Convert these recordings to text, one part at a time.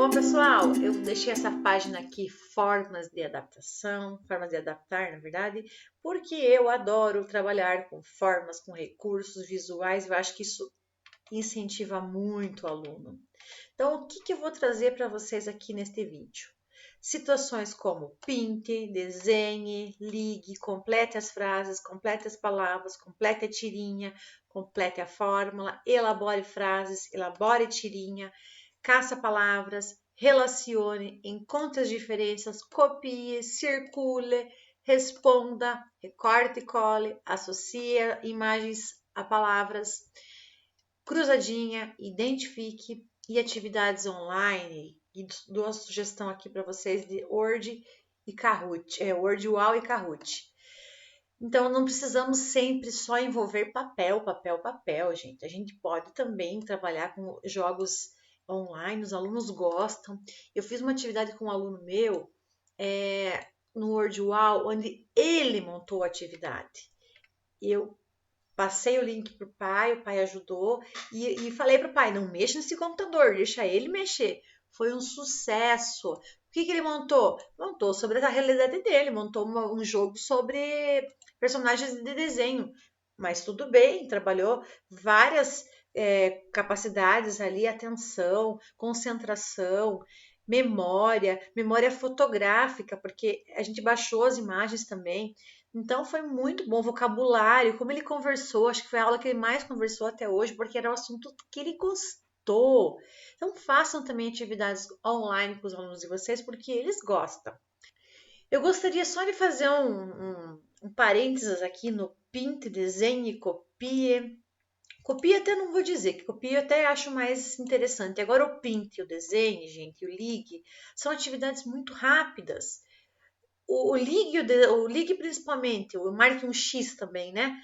Bom, pessoal, eu deixei essa página aqui, formas de adaptação, formas de adaptar, na verdade, porque eu adoro trabalhar com formas, com recursos visuais, eu acho que isso incentiva muito o aluno. Então, o que que eu vou trazer para vocês aqui neste vídeo? Situações como pinte, desenhe, ligue, complete as frases, complete as palavras, complete a tirinha, complete a fórmula, elabore frases, elabore tirinha, caça palavras, relacione, encontre as diferenças, copie, circule, responda, recorte e cole, associe imagens a palavras, cruzadinha, identifique e atividades online. E dou a sugestão aqui para vocês de Word e Kahoot, Word Wall e Kahoot. Então, não precisamos sempre só envolver papel, gente. A gente pode também trabalhar com jogos online, os alunos gostam. Eu fiz uma atividade com um aluno meu no Word Wall, onde ele montou a atividade. Eu passei o link para o pai ajudou e falei para o pai, não mexa nesse computador, deixa ele mexer. Foi um sucesso. O que ele montou? Montou sobre a realidade dele, montou um jogo sobre personagens de desenho. Mas tudo bem, trabalhou várias capacidades ali, atenção, concentração, memória fotográfica, porque a gente baixou as imagens também. Então foi muito bom, vocabulário, como ele conversou, acho que foi a aula que ele mais conversou até hoje, porque era o assunto que ele gostou. Então façam também atividades online com os alunos de vocês, porque eles gostam. Eu gostaria só de fazer um parênteses aqui no pinte, desenhe e copie. Copie até não vou dizer, que copie eu até acho mais interessante. Agora o pinte, o desenhe, gente, o ligue, são atividades muito rápidas. O ligue principalmente, o marque um X também, né?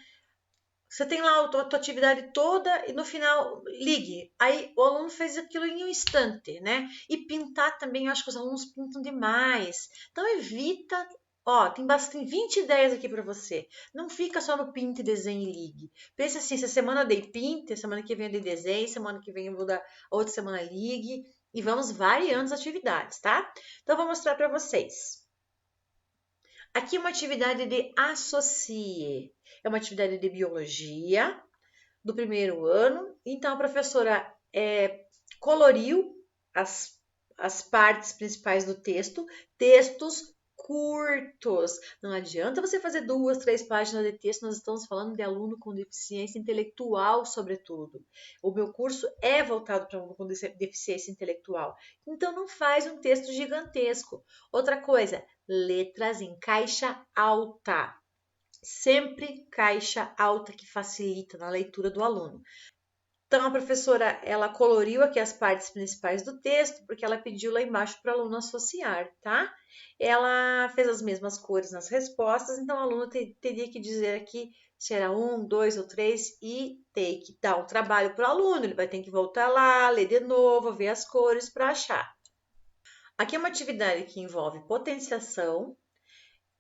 Você tem lá a tua atividade toda e no final ligue. Aí o aluno fez aquilo em um instante, né? E pintar também, eu acho que os alunos pintam demais. Então evita. Ó, tem bastante 20 ideias aqui para você. Não fica só no pinte, desenho e ligue. Pensa assim, se semana eu dei pinte, semana que vem eu dei desenho, semana que vem eu vou dar outra semana ligue e vamos variando as atividades, tá? Então eu vou mostrar para vocês. Aqui uma atividade de associe. É uma atividade de biologia do primeiro ano. Então, a professora coloriu as partes principais do texto, textos curtos. Não adianta você fazer 2, 3 páginas de texto, nós estamos falando de aluno com deficiência intelectual, sobretudo. O meu curso é voltado para aluno com deficiência intelectual. Então, não faz um texto gigantesco. Outra coisa, letras em caixa alta. Sempre caixa alta que facilita na leitura do aluno. Então, a professora, ela coloriu aqui as partes principais do texto, porque ela pediu lá embaixo para o aluno associar, tá? Ela fez as mesmas cores nas respostas, então o aluno teria que dizer aqui se era 1, 2 ou 3 e tem que dar um trabalho para o aluno. Ele vai ter que voltar lá, ler de novo, ver as cores para achar. Aqui é uma atividade que envolve potenciação,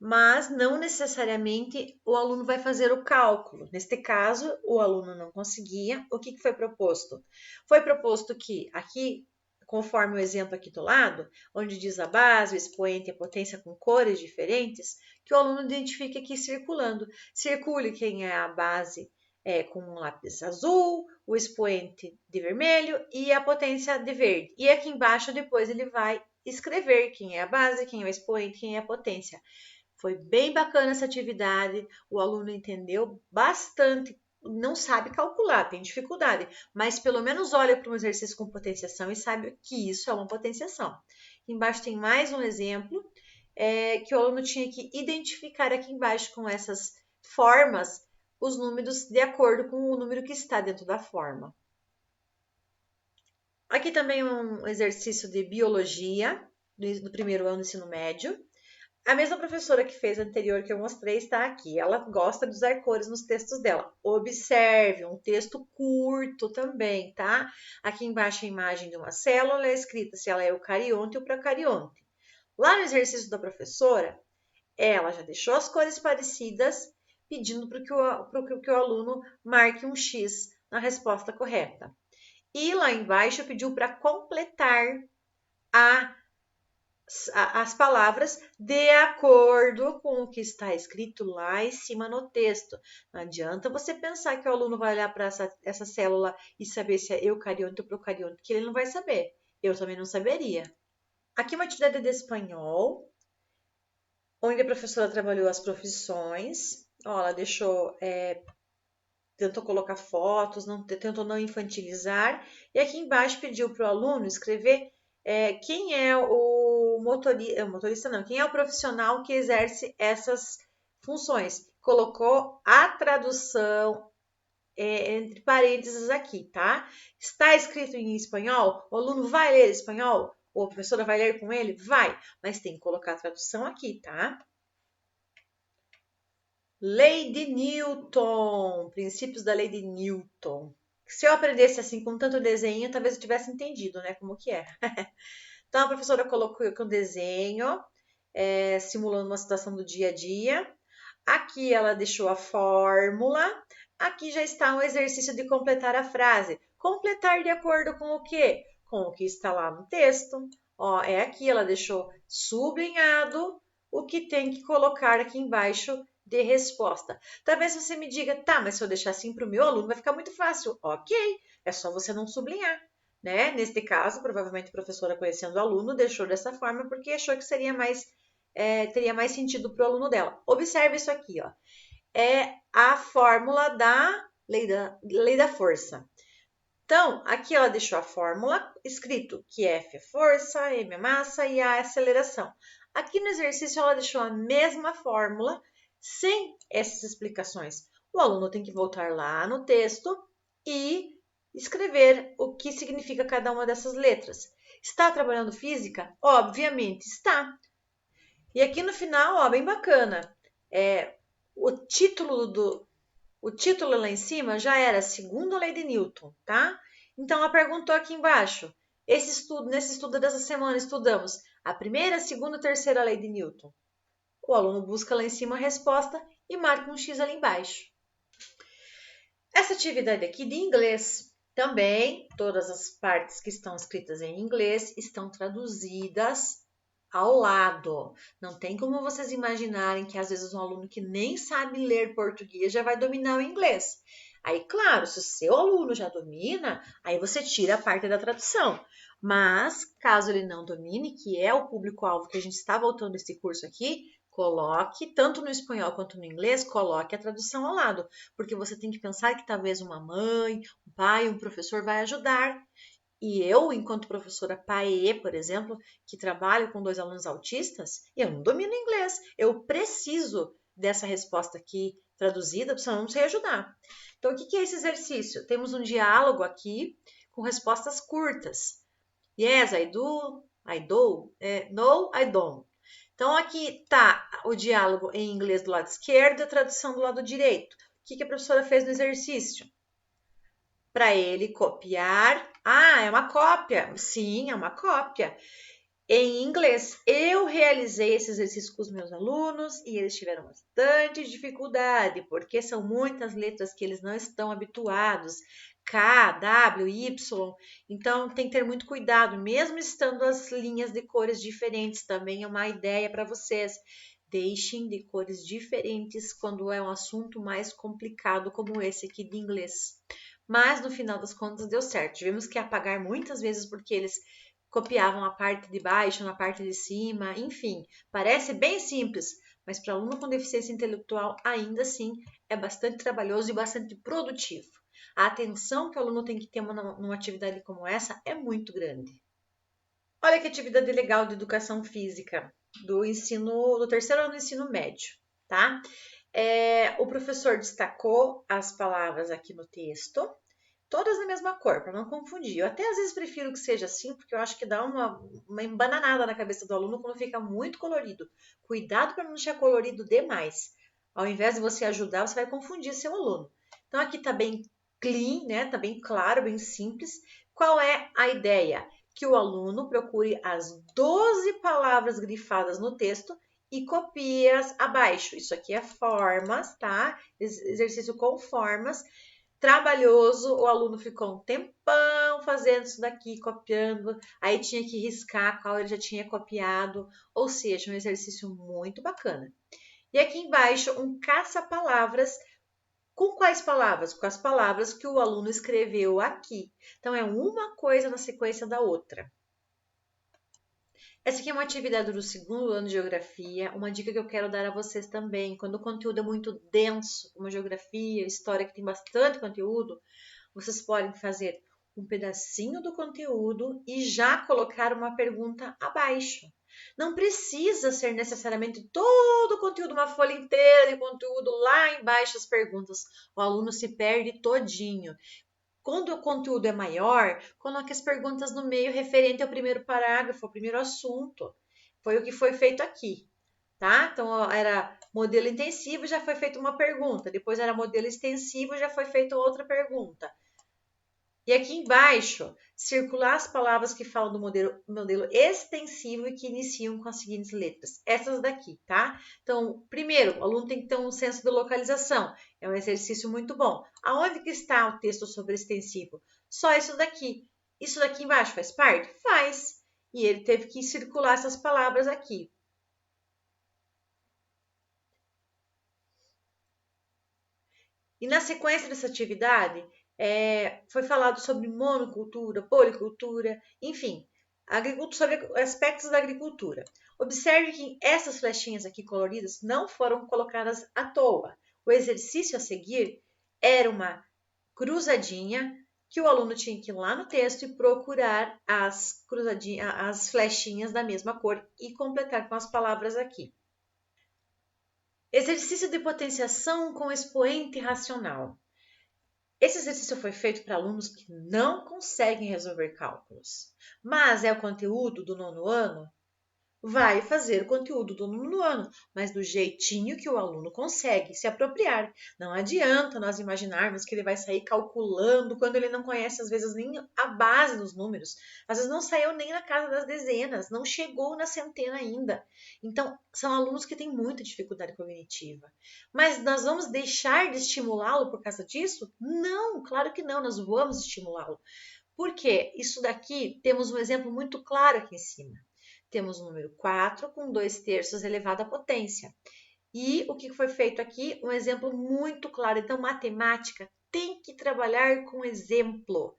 mas não necessariamente o aluno vai fazer o cálculo. Neste caso, o aluno não conseguia. O que foi proposto? Foi proposto que aqui, conforme o exemplo aqui do lado, onde diz a base, o expoente e a potência com cores diferentes, que o aluno identifique aqui circulando. Circule quem é a base com um lápis azul, o expoente de vermelho e a potência de verde. E aqui embaixo, depois, ele vai escrever quem é a base, quem é o expoente, quem é a potência. Foi bem bacana essa atividade, o aluno entendeu bastante, não sabe calcular, tem dificuldade, mas pelo menos olha para um exercício com potenciação e sabe que isso é uma potenciação. Embaixo tem mais um exemplo, que o aluno tinha que identificar aqui embaixo com essas formas os números de acordo com o número que está dentro da forma. Aqui também um exercício de biologia do primeiro ano do ensino médio. A mesma professora que fez a anterior que eu mostrei está aqui. Ela gosta de usar cores nos textos dela. Observe, um texto curto também, tá? Aqui embaixo a imagem de uma célula é escrita se ela é eucarionte ou procarionte. Lá no exercício da professora, ela já deixou as cores parecidas, pedindo para que o aluno marque um X na resposta correta. E lá embaixo pediu para completar as palavras de acordo com o que está escrito lá em cima no texto. Não adianta você pensar que o aluno vai olhar para essa célula e saber se é eucarionte ou procarionte, que ele não vai saber. Eu também não saberia. Aqui uma atividade de espanhol, onde a professora trabalhou as profissões. Ó, ela tentou colocar fotos, tentou não infantilizar. E aqui embaixo pediu para o aluno escrever quem é o motorista não, quem é o profissional que exerce essas funções. Colocou a tradução entre parênteses aqui, tá? Está escrito em espanhol? O aluno vai ler espanhol? Ou a professora vai ler com ele? Vai, mas tem que colocar a tradução aqui, tá? Lei de Newton, princípios da lei de Newton. Se eu aprendesse assim com tanto desenho, talvez eu tivesse entendido, né, como que é. Então, a professora colocou aqui um desenho, simulando uma situação do dia a dia. Aqui ela deixou a fórmula. Aqui já está um exercício de completar a frase. Completar de acordo com o quê? Com o que está lá no texto. Ó, aqui ela deixou sublinhado o que tem que colocar aqui embaixo de resposta. Talvez você me diga, tá, mas se eu deixar assim para o meu aluno vai ficar muito fácil. Ok, é só você não sublinhar. Né? Neste caso, provavelmente a professora, conhecendo o aluno, deixou dessa forma porque achou que teria mais sentido para o aluno dela. Observe isso aqui, ó. É a fórmula da lei da força. Então, aqui ela deixou a fórmula escrito que F é força, M é massa e A é aceleração. Aqui no exercício ela deixou a mesma fórmula sem essas explicações. O aluno tem que voltar lá no texto e escrever o que significa cada uma dessas letras. Está trabalhando física? Obviamente está. E aqui no final, ó, bem bacana, o título lá em cima já era segundo a lei de Newton, tá? Então ela perguntou aqui embaixo, nesse estudo dessa semana estudamos a primeira, segunda e terceira lei de Newton. O aluno busca lá em cima a resposta e marca um X ali embaixo. Essa atividade aqui de inglês também, todas as partes que estão escritas em inglês estão traduzidas ao lado. Não tem como vocês imaginarem que às vezes um aluno que nem sabe ler português já vai dominar o inglês. Aí, claro, se o seu aluno já domina, aí você tira a parte da tradução. Mas, caso ele não domine, que é o público-alvo que a gente está voltando esse curso aqui, coloque, tanto no espanhol quanto no inglês, coloque a tradução ao lado. Porque você tem que pensar que talvez uma mãe, um pai, um professor vai ajudar. E eu, enquanto professora PAE, por exemplo, que trabalho com 2 alunos autistas, eu não domino inglês. Eu preciso dessa resposta aqui traduzida, senão eu não sei ajudar. Então, o que é esse exercício? Temos um diálogo aqui com respostas curtas. Yes, I do. I do. No, I don't. Então, aqui está o diálogo em inglês do lado esquerdo e a tradução do lado direito. O que a professora fez no exercício? Para ele copiar. Ah, é uma cópia. Sim, é uma cópia. Em inglês, eu realizei esse exercício com os meus alunos e eles tiveram bastante dificuldade, porque são muitas letras que eles não estão habituados. K, W, Y. Então, tem que ter muito cuidado, mesmo estando as linhas de cores diferentes. Também é uma ideia para vocês. Deixem de cores diferentes quando é um assunto mais complicado como esse aqui de inglês. Mas no final das contas deu certo. Tivemos que apagar muitas vezes porque eles copiavam a parte de baixo na parte de cima, enfim. Parece bem simples, mas para aluno com deficiência intelectual ainda assim é bastante trabalhoso e bastante produtivo. A atenção que o aluno tem que ter numa atividade como essa é muito grande. Olha que atividade legal de educação física do terceiro ano do ensino médio, tá? O professor destacou as palavras aqui no texto, todas na mesma cor, para não confundir. Eu até às vezes prefiro que seja assim, porque eu acho que dá uma embananada na cabeça do aluno quando fica muito colorido. Cuidado para não deixar colorido demais. Ao invés de você ajudar, você vai confundir seu aluno. Então aqui tá bem clean, né? Tá bem claro, bem simples. Qual é a ideia? Que o aluno procure as 12 palavras grifadas no texto e copie-as abaixo. Isso aqui é formas, tá? Exercício com formas. Trabalhoso, o aluno ficou um tempão aluno fazendo isso daqui, copiando, aí tinha que riscar qual ele já tinha copiado, ou seja, um exercício muito bacana. E aqui embaixo, um caça-palavras. Com quais palavras? Com as palavras que o aluno escreveu aqui. Então, é uma coisa na sequência da outra. Essa aqui é uma atividade do segundo ano de Geografia, uma dica que eu quero dar a vocês também. Quando o conteúdo é muito denso, como Geografia, História, que tem bastante conteúdo, vocês podem fazer um pedacinho do conteúdo e já colocar uma pergunta abaixo. Não precisa ser necessariamente todo o conteúdo, uma folha inteira de conteúdo lá embaixo as perguntas. O aluno se perde todinho. Quando o conteúdo é maior, coloque as perguntas no meio referente ao primeiro parágrafo, ao primeiro assunto. Foi o que foi feito aqui, tá? Então, era modelo intensivo, já foi feita uma pergunta. Depois era modelo extensivo, já foi feita outra pergunta. E aqui embaixo, circular as palavras que falam do modelo extensivo e que iniciam com as seguintes letras. Essas daqui, tá? Então, primeiro, o aluno tem que ter um senso de localização. É um exercício muito bom. Aonde que está o texto sobre extensivo? Só isso daqui. Isso daqui embaixo faz parte? Faz. E ele teve que circular essas palavras aqui. E na sequência dessa atividade, foi falado sobre monocultura, policultura, enfim, sobre aspectos da agricultura. Observe que essas flechinhas aqui coloridas não foram colocadas à toa. O exercício a seguir era uma cruzadinha que o aluno tinha que ir lá no texto e procurar as flechinhas da mesma cor e completar com as palavras aqui. Exercício de potenciação com expoente racional. Esse exercício foi feito para alunos que não conseguem resolver cálculos, mas é o conteúdo do nono ano. Vai fazer o conteúdo do nono ano, mas do jeitinho que o aluno consegue se apropriar. Não adianta nós imaginarmos que ele vai sair calculando quando ele não conhece, às vezes, nem a base dos números. Às vezes não saiu nem na casa das dezenas, não chegou na centena ainda. Então, são alunos que têm muita dificuldade cognitiva. Mas nós vamos deixar de estimulá-lo por causa disso? Não, claro que não, nós vamos estimulá-lo. Por quê? Isso daqui, temos um exemplo muito claro aqui em cima. Temos o número 4 com 2/3 elevado à potência. E o que foi feito aqui? Um exemplo muito claro. Então, matemática tem que trabalhar com exemplo.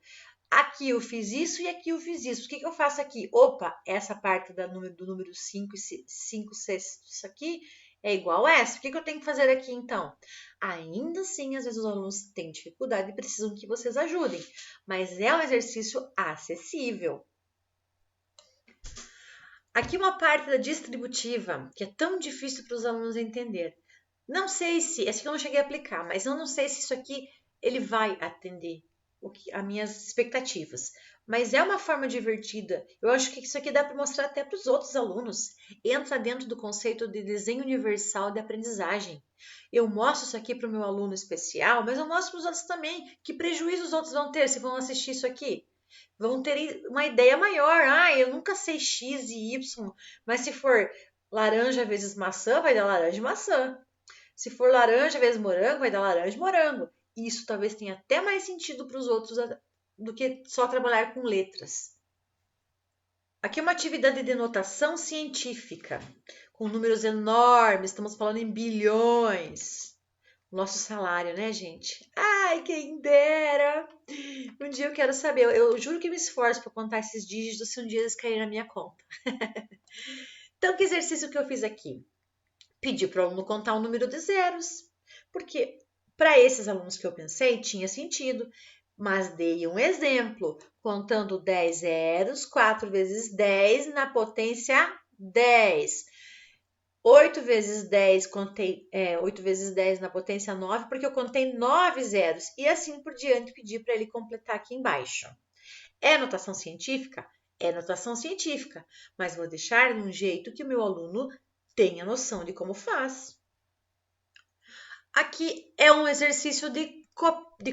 Aqui eu fiz isso e aqui eu fiz isso. O que eu faço aqui? Opa, essa parte do número 5 e 5/6 aqui é igual a essa. O que eu tenho que fazer aqui, então? Ainda assim, às vezes os alunos têm dificuldade e precisam que vocês ajudem. Mas é um exercício acessível. Aqui uma parte da distributiva, que é tão difícil para os alunos entender. Não sei se, essa aqui eu não cheguei a aplicar, mas eu não sei se isso aqui ele vai atender as minhas expectativas. Mas é uma forma divertida. Eu acho que isso aqui dá para mostrar até para os outros alunos. Entra dentro do conceito de desenho universal de aprendizagem. Eu mostro isso aqui para o meu aluno especial, mas eu mostro para os outros também. Que prejuízo os outros vão ter se vão assistir isso aqui? Vão ter uma ideia maior. Eu nunca sei X e Y, mas se for laranja vezes maçã, vai dar laranja e maçã. Se for laranja vezes morango, vai dar laranja e morango. Isso talvez tenha até mais sentido para os outros do que só trabalhar com letras. Aqui é uma atividade de notação científica, com números enormes, estamos falando em bilhões. Nosso salário, né, gente? Ai, quem dera! Um dia eu quero saber, eu juro que me esforço para contar esses dígitos se um dia eles caírem na minha conta. Então, que exercício que eu fiz aqui? Pedi para o aluno contar um número de zeros, porque para esses alunos que eu pensei tinha sentido, mas dei um exemplo, contando 10 zeros, 4 vezes 10 na potência 10. 8 vezes 10, contei 8 vezes 10 na potência 9, porque eu contei 9 zeros. E assim por diante, pedi para ele completar aqui embaixo. É notação científica? É notação científica, mas vou deixar de um jeito que o meu aluno tenha noção de como faz. Aqui é um exercício de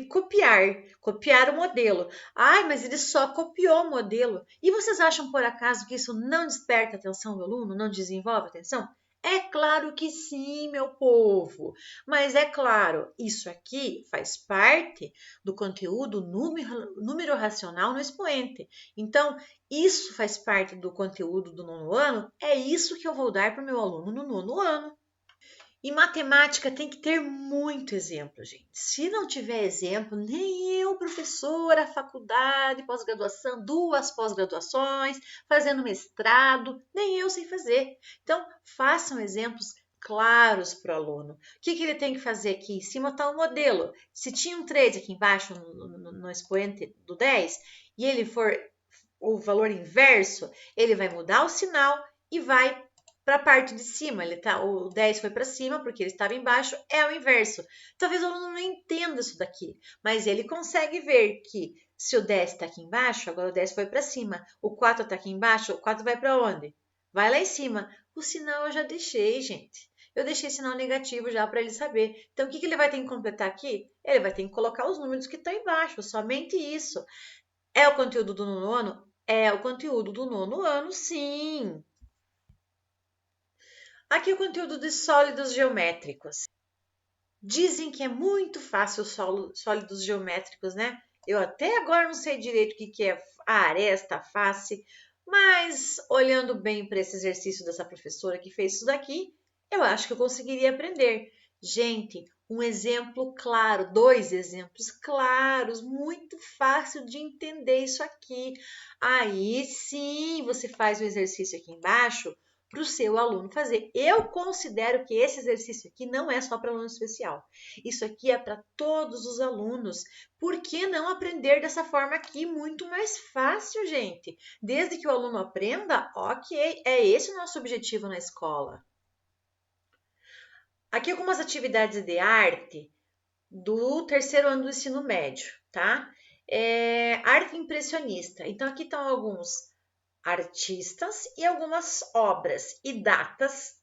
copiar o modelo. Mas ele só copiou o modelo. E vocês acham, por acaso, que isso não desperta a atenção do aluno, não desenvolve a atenção? É claro que sim, meu povo. Mas é claro, isso aqui faz parte do conteúdo número racional no expoente. Então, isso faz parte do conteúdo do nono ano. É isso que eu vou dar para o meu aluno no nono ano. E matemática tem que ter muito exemplo, gente. Se não tiver exemplo, nem eu, professora, faculdade, pós-graduação, 2 pós-graduações, fazendo mestrado, nem eu sei fazer. Então, façam exemplos claros para o aluno. O que ele tem que fazer aqui? Em cima está o modelo. Se tinha um trade aqui embaixo no expoente do 10 e ele for o valor inverso, ele vai mudar o sinal e vai para a parte de cima. O 10 foi para cima porque ele estava embaixo, é o inverso. Talvez o aluno não entenda isso daqui, mas ele consegue ver que se o 10 está aqui embaixo, agora o 10 foi para cima. O 4 está aqui embaixo, o 4 vai para onde? Vai lá em cima. O sinal eu já deixei, gente. Eu deixei sinal negativo já para ele saber. Então, o que ele vai ter que completar aqui? Ele vai ter que colocar os números que estão embaixo, somente isso. É o conteúdo do nono ano? É o conteúdo do nono ano, sim. Aqui o conteúdo de sólidos geométricos. Dizem que é muito fácil sólidos geométricos, né? Eu até agora não sei direito o que é a aresta, a face, mas olhando bem para esse exercício dessa professora que fez isso daqui, eu acho que eu conseguiria aprender. Gente, um exemplo claro, 2 exemplos claros, muito fácil de entender isso aqui. Aí sim, você faz o exercício aqui embaixo para o seu aluno fazer. Eu considero que esse exercício aqui não é só para aluno especial. Isso aqui é para todos os alunos. Por que não aprender dessa forma aqui? Muito mais fácil, gente. Desde que o aluno aprenda, ok, é esse o nosso objetivo na escola. Aqui algumas atividades de arte do terceiro ano do ensino médio, tá? Arte impressionista. Então, aqui estão alguns artistas e algumas obras e datas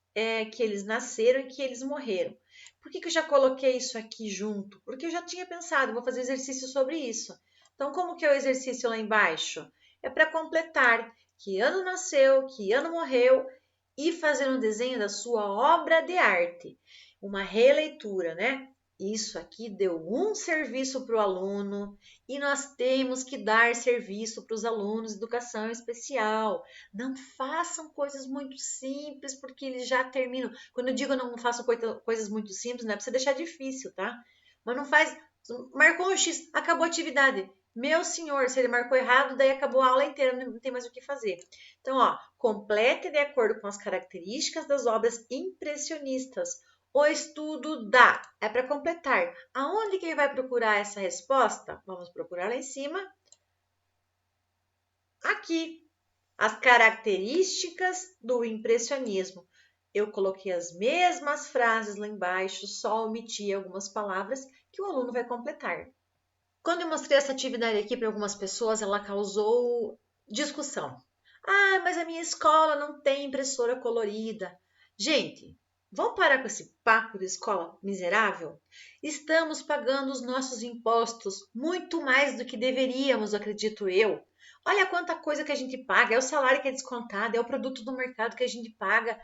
que eles nasceram e que eles morreram. Por que eu já coloquei isso aqui junto? Porque eu já tinha pensado, vou fazer exercício sobre isso. Então, como que é o exercício lá embaixo? É para completar que ano nasceu, que ano morreu e fazer um desenho da sua obra de arte. Uma releitura, né? Isso aqui deu um serviço para o aluno e nós temos que dar serviço para os alunos de educação especial. Não façam coisas muito simples, porque eles já terminam. Quando eu digo não façam coisas muito simples, não é para você deixar difícil, tá? Mas não faz. Marcou um X, acabou a atividade. Meu senhor, se ele marcou errado, daí acabou a aula inteira, não tem mais o que fazer. Então, ó, complete de acordo com as características das obras impressionistas. O estudo da é para completar. Aonde que ele vai procurar essa resposta? Vamos procurar lá em cima. Aqui, as características do impressionismo. Eu coloquei as mesmas frases lá embaixo, só omiti algumas palavras que o aluno vai completar. Quando eu mostrei essa atividade aqui para algumas pessoas, ela causou discussão. Ah, mas a minha escola não tem impressora colorida. Gente, vamos parar com esse papo de escola miserável? Estamos pagando os nossos impostos muito mais do que deveríamos, acredito eu. Olha quanta coisa que a gente paga, é o salário que é descontado, é o produto do mercado que a gente paga,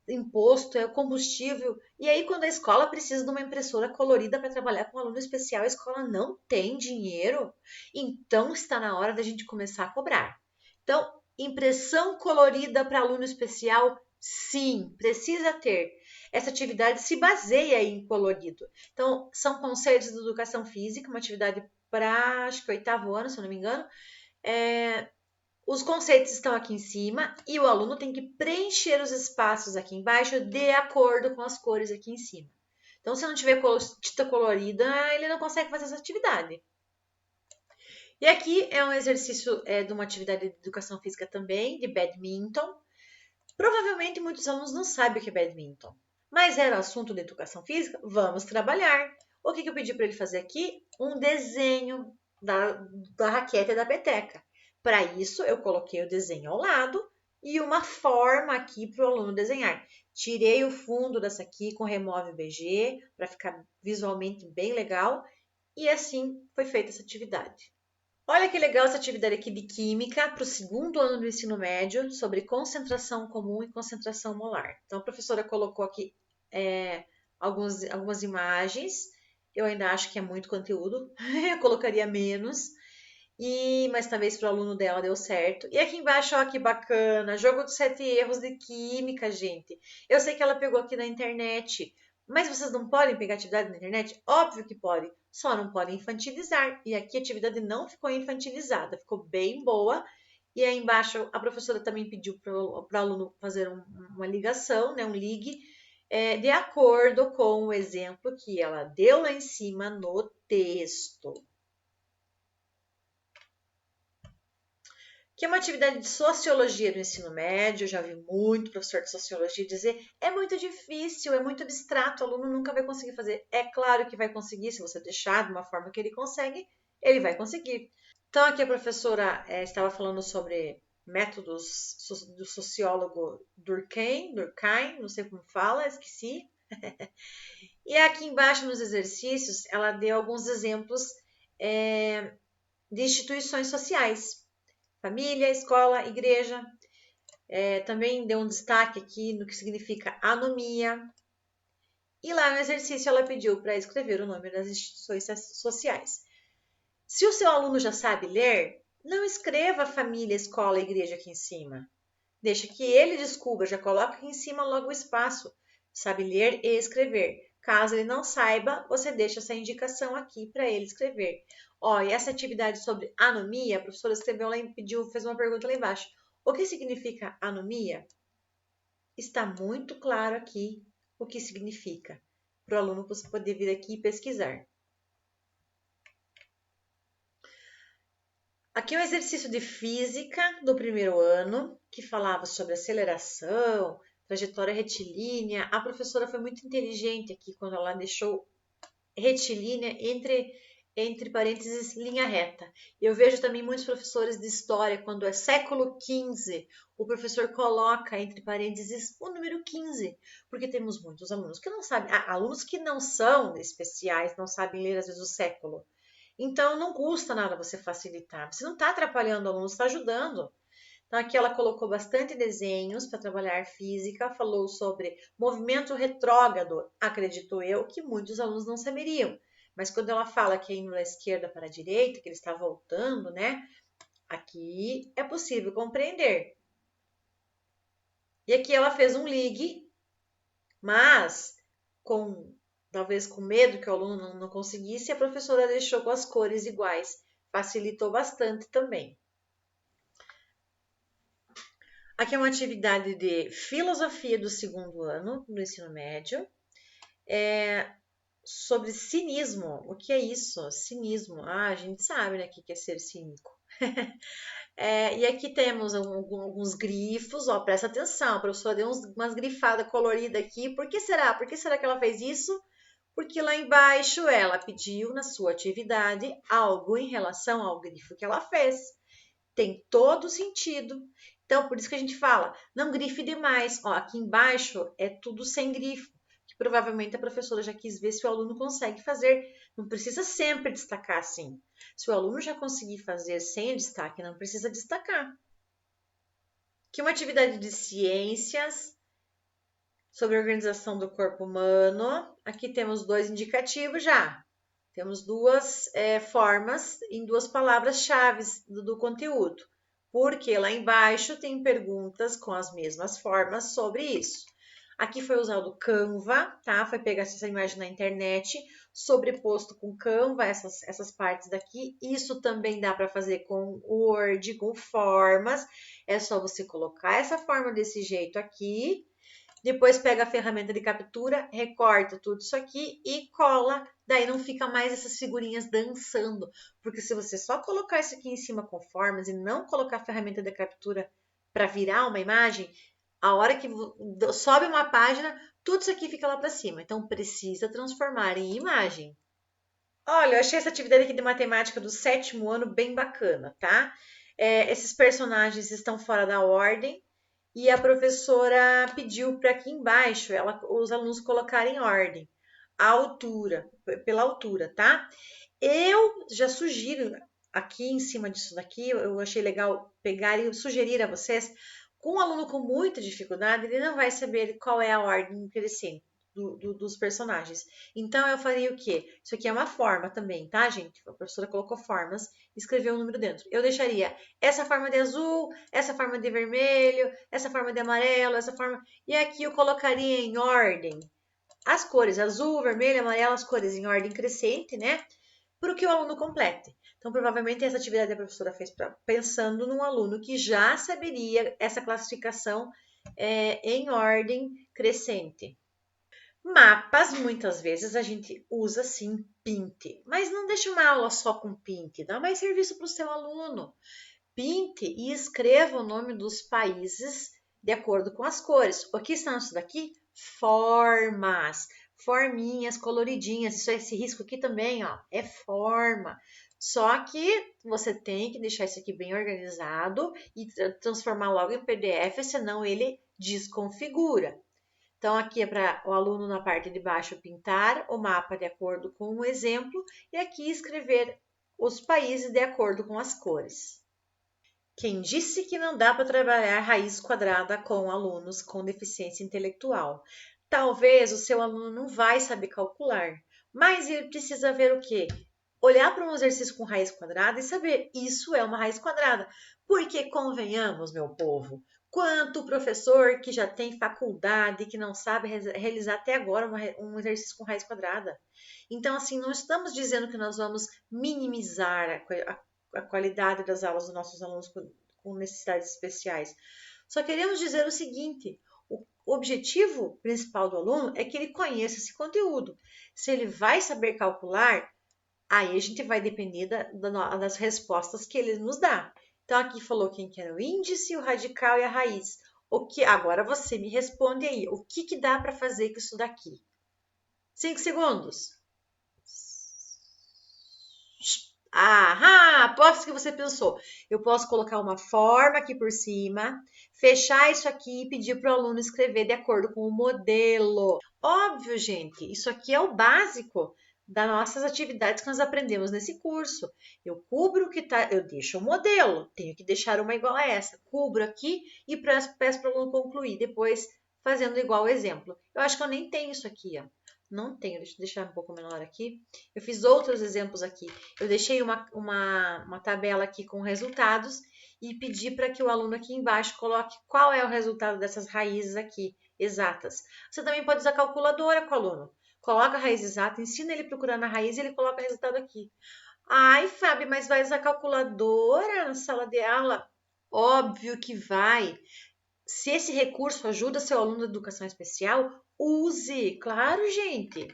imposto, é o combustível. E aí, quando a escola precisa de uma impressora colorida para trabalhar com um aluno especial, a escola não tem dinheiro. Então, está na hora da gente começar a cobrar. Então, impressão colorida para aluno especial, sim, precisa ter. Essa atividade se baseia em colorido. Então, são conceitos de educação física, uma atividade para, acho que 8º ano, se eu não me engano. Os conceitos estão aqui em cima e o aluno tem que preencher os espaços aqui embaixo de acordo com as cores aqui em cima. Então, se não tiver tinta colorida, ele não consegue fazer essa atividade. E aqui é um exercício de uma atividade de educação física também, de badminton. Provavelmente muitos alunos não sabem o que é badminton, mas era assunto de educação física, vamos trabalhar. O que eu pedi para ele fazer aqui? Um desenho da raquete e da peteca. Para isso, eu coloquei o desenho ao lado e uma forma aqui para o aluno desenhar. Tirei o fundo dessa aqui com Remove BG para ficar visualmente bem legal e assim foi feita essa atividade. Olha que legal essa atividade aqui de química para o segundo ano do ensino médio sobre concentração comum e concentração molar. Então, a professora colocou aqui algumas imagens. Eu ainda acho que é muito conteúdo, eu colocaria menos. Mas talvez para o aluno dela deu certo. E aqui embaixo, ó, que bacana, jogo dos 7 erros de química, gente. Eu sei que ela pegou aqui na internet, mas vocês não podem pegar atividade na internet? Óbvio que podem, só não podem infantilizar. E aqui a atividade não ficou infantilizada, ficou bem boa. E aí embaixo a professora também pediu para o aluno fazer uma ligação, né, um ligue, de acordo com o exemplo que ela deu lá em cima no texto. Que é uma atividade de sociologia do ensino médio. Eu já vi muito professor de sociologia dizer é muito difícil, é muito abstrato, o aluno nunca vai conseguir fazer. É claro que vai conseguir, se você deixar de uma forma que ele consegue, ele vai conseguir. Então, aqui a professora estava falando sobre métodos do sociólogo Durkheim, não sei como fala, esqueci. E aqui embaixo nos exercícios, ela deu alguns exemplos de instituições sociais. Família, escola, igreja. Também deu um destaque aqui no que significa anomia. E lá no exercício ela pediu para escrever o nome das instituições sociais. Se o seu aluno já sabe ler, não escreva família, escola, igreja aqui em cima. Deixa que ele descubra, já coloca aqui em cima logo o espaço. Sabe ler e escrever. Caso ele não saiba, você deixa essa indicação aqui para ele escrever. Ó, e essa atividade sobre anomia, a professora escreveu lá e pediu, fez uma pergunta lá embaixo. O que significa anomia? Está muito claro aqui o que significa, para o aluno poder vir aqui e pesquisar. Aqui é um exercício de física do primeiro ano, que falava sobre aceleração, trajetória retilínea. A professora foi muito inteligente aqui quando ela deixou retilínea entre parênteses, linha reta. Eu vejo também muitos professores de história, quando é século XV, o professor coloca entre parênteses o número 15, porque temos muitos alunos que não sabem, alunos que não são especiais, não sabem ler às vezes o século. Então, não custa nada você facilitar. Você não está atrapalhando o aluno, você está ajudando. Então, aqui ela colocou bastante desenhos para trabalhar física, falou sobre movimento retrógrado, acredito eu, que muitos alunos não saberiam. Mas quando ela fala que é indo da esquerda para a direita, que ele está voltando, né? Aqui é possível compreender. E aqui ela fez um ligue, mas talvez com medo que o aluno não conseguisse, a professora deixou com as cores iguais. Facilitou bastante também. Aqui é uma atividade de filosofia do segundo ano do ensino médio. Sobre cinismo. O que é isso? Cinismo. A gente sabe, né, o que é ser cínico. E aqui temos alguns grifos, ó, presta atenção, a professora deu umas grifadas coloridas aqui. Por que será? Por que será que ela fez isso? Porque lá embaixo ela pediu na sua atividade algo em relação ao grifo que ela fez. Tem todo sentido. Então, por isso que a gente fala, não grife demais. Ó, aqui embaixo é tudo sem grifo, que provavelmente a professora já quis ver se o aluno consegue fazer. Não precisa sempre destacar assim. Se o aluno já conseguir fazer sem destaque, não precisa destacar. Aqui uma atividade de ciências sobre a organização do corpo humano. Aqui temos 2 indicativos já. Temos duas formas em 2 palavras-chave do conteúdo. Porque lá embaixo tem perguntas com as mesmas formas sobre isso. Aqui foi usado o Canva, tá? Foi pegar essa imagem na internet, sobreposto com Canva, essas partes daqui. Isso também dá para fazer com Word, com formas. É só você colocar essa forma desse jeito aqui. Depois pega a ferramenta de captura, recorta tudo isso aqui e cola. Daí não fica mais essas figurinhas dançando. Porque se você só colocar isso aqui em cima com formas e não colocar a ferramenta de captura para virar uma imagem, a hora que sobe uma página, tudo isso aqui fica lá para cima. Então precisa transformar em imagem. Olha, eu achei essa atividade aqui de matemática do 7º ano bem bacana, tá? Esses personagens estão fora da ordem. E a professora pediu para aqui embaixo os alunos colocarem ordem, a altura, pela altura, tá? Eu já sugiro aqui em cima disso daqui, eu achei legal pegar e sugerir a vocês, com um aluno com muita dificuldade, ele não vai saber qual é a ordem crescente dos personagens. Então, eu faria o quê? Isso aqui é uma forma também, tá, gente? A professora colocou formas, escreveu um número dentro. Eu deixaria essa forma de azul, essa forma de vermelho, essa forma de amarelo, essa forma... E aqui eu colocaria em ordem as cores azul, vermelho, amarelo, as cores em ordem crescente, né? Para que o aluno complete. Então, provavelmente, essa atividade a professora fez pensando num aluno que já saberia essa classificação em ordem crescente. Mapas, muitas vezes, a gente usa sim pinte, mas não deixa uma aula só com pinte, dá mais serviço para o seu aluno. Pinte e escreva o nome dos países de acordo com as cores. O que estão isso daqui? Formas, forminhas coloridinhas. Isso, esse risco aqui também, ó, é forma. Só que você tem que deixar isso aqui bem organizado e transformar logo em PDF, senão ele desconfigura. Então, aqui é para o aluno na parte de baixo pintar o mapa de acordo com o exemplo e aqui escrever os países de acordo com as cores. Quem disse que não dá para trabalhar raiz quadrada com alunos com deficiência intelectual? Talvez o seu aluno não vai saber calcular, mas ele precisa ver o quê? Olhar para um exercício com raiz quadrada e saber isso é uma raiz quadrada. Porque, convenhamos, meu povo, quanto professor que já tem faculdade, que não sabe realizar até agora um exercício com raiz quadrada. Então, assim, não estamos dizendo que nós vamos minimizar a qualidade das aulas dos nossos alunos com necessidades especiais. Só queremos dizer o seguinte, o objetivo principal do aluno é que ele conheça esse conteúdo. Se ele vai saber calcular, aí a gente vai depender das respostas que ele nos dá. Então, aqui falou quem que era o índice, o radical e a raiz. Agora você me responde aí, o que dá para fazer com isso daqui? 5 segundos. Aposto que você pensou. Eu posso colocar uma forma aqui por cima, fechar isso aqui e pedir para o aluno escrever de acordo com o modelo. Óbvio, gente, isso aqui é o básico das nossas atividades que nós aprendemos nesse curso. Eu cubro o que tá, eu deixo o modelo, tenho que deixar uma igual a essa. Cubro aqui e peço para o aluno concluir, depois fazendo igual o exemplo. Eu acho que eu nem tenho isso aqui, ó. Não tenho, deixa eu deixar um pouco menor aqui. Eu fiz outros exemplos aqui. Eu deixei uma tabela aqui com resultados e pedi para que o aluno aqui embaixo coloque qual é o resultado dessas raízes aqui, exatas. Você também pode usar calculadora com o aluno. Coloca a raiz exata, ensina ele a procurar na raiz e ele coloca o resultado aqui. Ai, Fábio, mas vai usar calculadora na sala de aula? Óbvio que vai. Se esse recurso ajuda seu aluno de educação especial, use, claro, gente.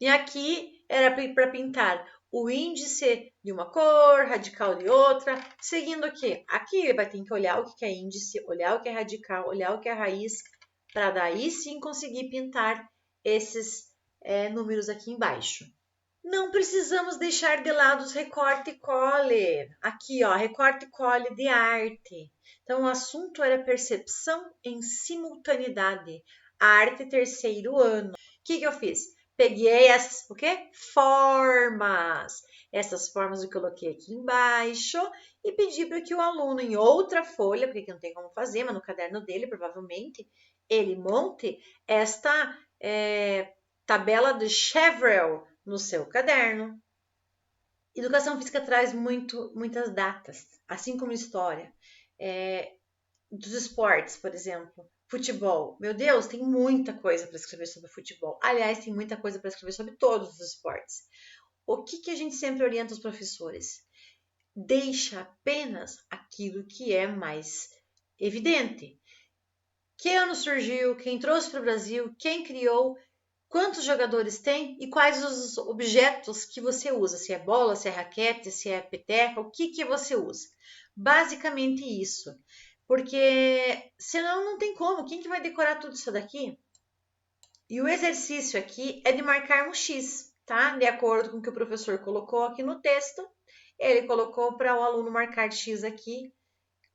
E aqui era para pintar o índice de uma cor, radical de outra, seguindo aqui. Aqui ele vai ter que olhar o que é índice, olhar o que é radical, olhar o que é raiz, para daí sim conseguir pintar esses números aqui embaixo. Não precisamos deixar de lado os recorte e cole. Aqui, ó, recorte e cole de arte. Então, o assunto era percepção em simultaneidade. Arte terceiro ano. O que eu fiz? Peguei essas, o quê? Formas. Essas formas eu coloquei aqui embaixo e pedi para que o aluno, em outra folha, porque aqui não tem como fazer, mas no caderno dele, provavelmente, ele monte esta tabela de Chevreul no seu caderno. Educação física traz muitas datas, assim como história. Dos esportes, por exemplo. Futebol. Meu Deus, tem muita coisa para escrever sobre futebol. Aliás, tem muita coisa para escrever sobre todos os esportes. O que a gente sempre orienta os professores? Deixa apenas aquilo que é mais evidente. Que ano surgiu? Quem trouxe para o Brasil? Quem criou? Quantos jogadores tem e quais os objetos que você usa? Se é bola, se é raquete, se é peteca, o que você usa? Basicamente isso. Porque senão não tem como. Quem que vai decorar tudo isso daqui? E o exercício aqui é de marcar um X, tá? De acordo com o que o professor colocou aqui no texto. Ele colocou para o aluno marcar X aqui.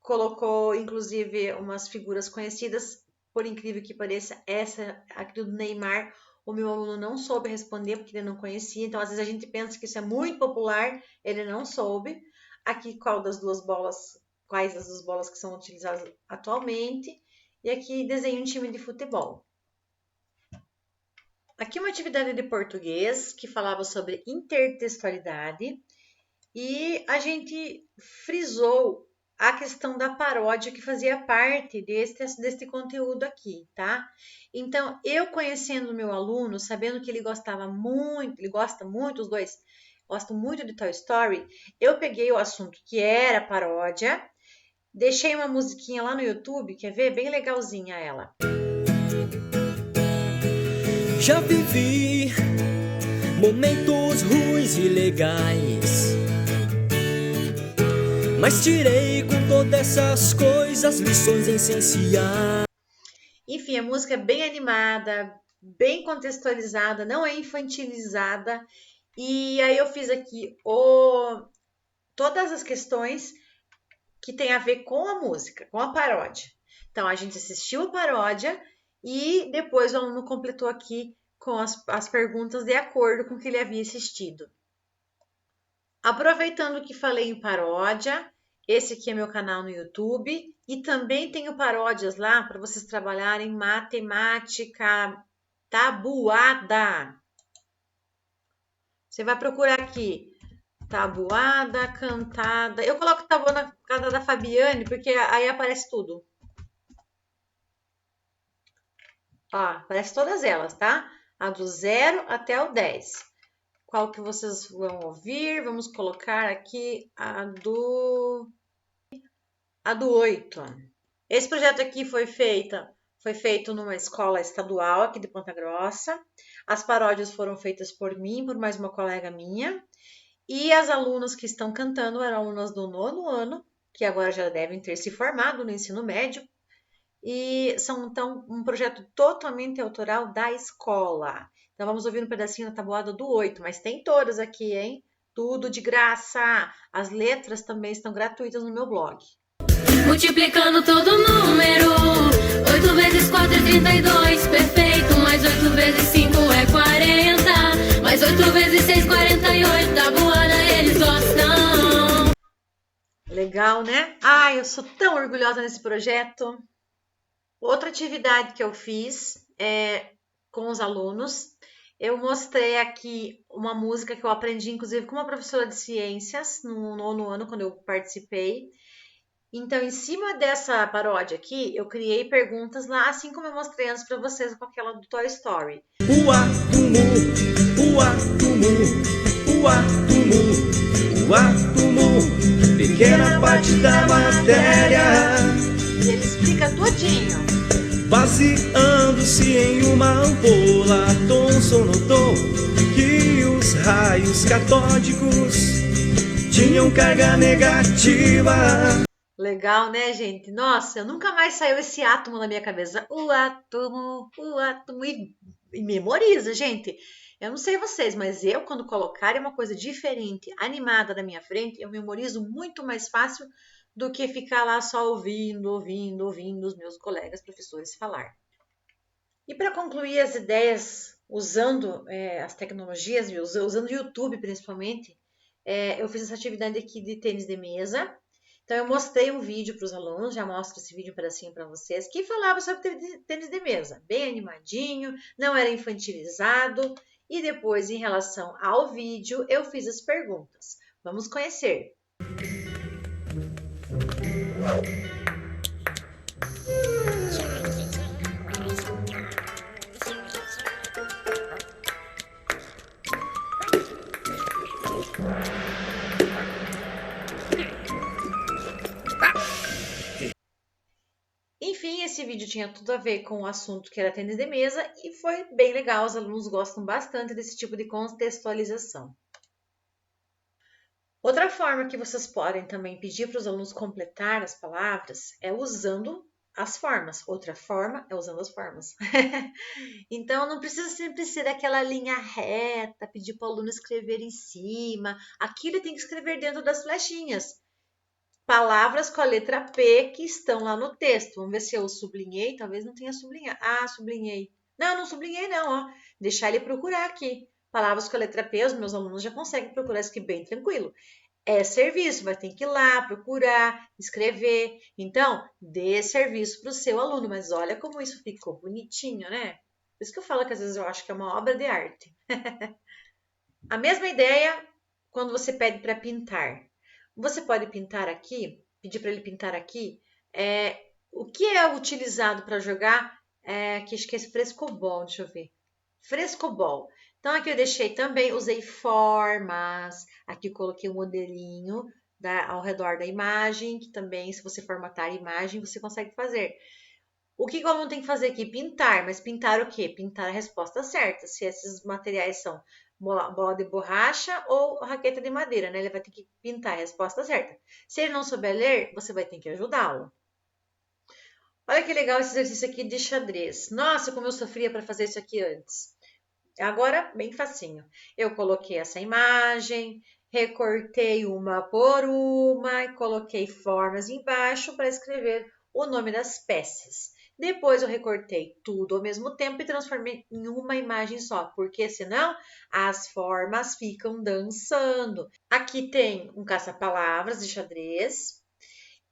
Colocou, inclusive, umas figuras conhecidas. Por incrível que pareça, essa aqui do Neymar. o meu aluno não soube responder porque ele não conhecia. Então, às vezes a gente pensa que isso é muito popular, ele não soube. Aqui, quais das duas bolas que são utilizadas atualmente. E aqui, desenho um time de futebol. Aqui uma atividade de português que falava sobre intertextualidade. E a gente frisou a questão da paródia que fazia parte deste conteúdo aqui, tá? Então, eu conhecendo o meu aluno, sabendo que ele gosta muito, os dois gostam muito de Toy Story, eu peguei o assunto que era paródia, deixei uma musiquinha lá no YouTube, quer ver? Bem legalzinha ela. Já vivi momentos ruins e legais, mas tirei com todas essas coisas lições essenciais. Enfim, a música é bem animada, bem contextualizada, não é infantilizada. E aí eu fiz aqui todas as questões que tem a ver com a música, com a paródia. Então, a gente assistiu a paródia e depois o aluno completou aqui com as perguntas de acordo com o que ele havia assistido. Aproveitando que falei em paródia, esse aqui é meu canal no YouTube e também tenho paródias lá para vocês trabalharem matemática tabuada. Você vai procurar aqui tabuada, cantada. Eu coloco tabuada cantada da Fabiane porque aí aparece tudo. Ó, aparece todas elas, tá? A do 0 até o 10. Qual que vocês vão ouvir? Vamos colocar aqui a do 8. Esse projeto aqui foi feito numa escola estadual aqui de Ponta Grossa. As paródias foram feitas por mim, por mais uma colega minha. E as alunas que estão cantando eram alunas do 9º ano, que agora já devem ter se formado no ensino médio. E são, então, um projeto totalmente autoral da escola. Então, vamos ouvir um pedacinho da tabuada do 8, mas tem todas aqui, hein? Tudo de graça. As letras também estão gratuitas no meu blog. Multiplicando todo número, 8 vezes 4 é 32, perfeito. Mais 8 vezes 5 é 40, mais 8 vezes 6, 48, tabuada eles gostam. Legal, né? Ai, eu sou tão orgulhosa nesse projeto. Outra atividade que eu fiz com os alunos, eu mostrei aqui uma música que eu aprendi, inclusive, com uma professora de ciências no 9º ano, quando eu participei. Então, em cima dessa paródia aqui, eu criei perguntas lá, assim como eu mostrei antes para vocês com aquela do Toy Story. O átomo, o átomo, o átomo, o átomo, pequena parte da matéria. E ele explica todinho. Baseando-se em uma ampola, Thomson notou que os raios catódicos tinham carga negativa. Legal, né, gente? Nossa, nunca mais saiu esse átomo na minha cabeça. O átomo, e memoriza, gente. Eu não sei vocês, mas eu, quando colocarem uma coisa diferente, animada na minha frente, eu memorizo muito mais fácil do que ficar lá só ouvindo os meus colegas professores falar. E para concluir as ideias, usando as tecnologias, usando o YouTube principalmente, eu fiz essa atividade aqui de tênis de mesa. Então, eu mostrei um vídeo para os alunos, já mostro esse vídeo um pedacinho para vocês, que falava sobre tênis de mesa, bem animadinho, não era infantilizado. E depois, em relação ao vídeo, eu fiz as perguntas. Vamos conhecer. Enfim, esse vídeo tinha tudo a ver com o assunto que era tênis de mesa e foi bem legal, os alunos gostam bastante desse tipo de contextualização. Outra forma que vocês podem também pedir para os alunos completar as palavras é usando as formas. Outra forma é usando as formas. Então, não precisa sempre ser daquela linha reta, pedir para o aluno escrever em cima. Aqui ele tem que escrever dentro das flechinhas. Palavras com a letra P que estão lá no texto. Vamos ver se eu sublinhei. Talvez não tenha sublinhado. Ah, sublinhei. Não sublinhei não, ó. Deixar ele procurar aqui. Palavras com a letra P, os meus alunos já conseguem procurar isso aqui bem tranquilo. É serviço, vai ter que ir lá, procurar, escrever. Então, dê serviço para o seu aluno. Mas olha como isso ficou bonitinho, né? Por isso que eu falo que às vezes eu acho que é uma obra de arte. A mesma ideia quando você pede para pintar. Você pode pintar aqui, pedir para ele pintar aqui. O que é utilizado para jogar? Que acho que é esse frescobol, deixa eu ver. Frescobol. Então, aqui eu deixei também, usei formas. Aqui eu coloquei um modelinho ao redor da imagem, que também, se você formatar a imagem, você consegue fazer. O que o aluno tem que fazer aqui? Pintar. Mas pintar o quê? Pintar a resposta certa. Se esses materiais são bola de borracha ou raquete de madeira, né? Ele vai ter que pintar a resposta certa. Se ele não souber ler, você vai ter que ajudá-lo. Olha que legal esse exercício aqui de xadrez. Nossa, como eu sofria para fazer isso aqui antes. Agora, bem facinho. Eu coloquei essa imagem, recortei uma por uma e coloquei formas embaixo para escrever o nome das peças. Depois eu recortei tudo ao mesmo tempo e transformei em uma imagem só, porque senão as formas ficam dançando. Aqui tem um caça-palavras de xadrez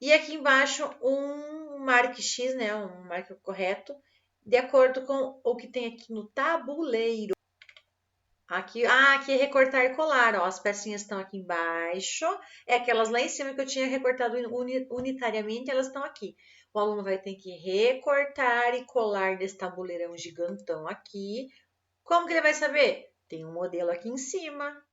e aqui embaixo um marque X, né, um marque correto, de acordo com o que tem aqui no tabuleiro. Aqui é recortar e colar, ó, as pecinhas estão aqui embaixo, aquelas lá em cima que eu tinha recortado unitariamente, elas estão aqui. O aluno vai ter que recortar e colar desse tabuleirão gigantão aqui. Como que ele vai saber? Tem um modelo aqui em cima.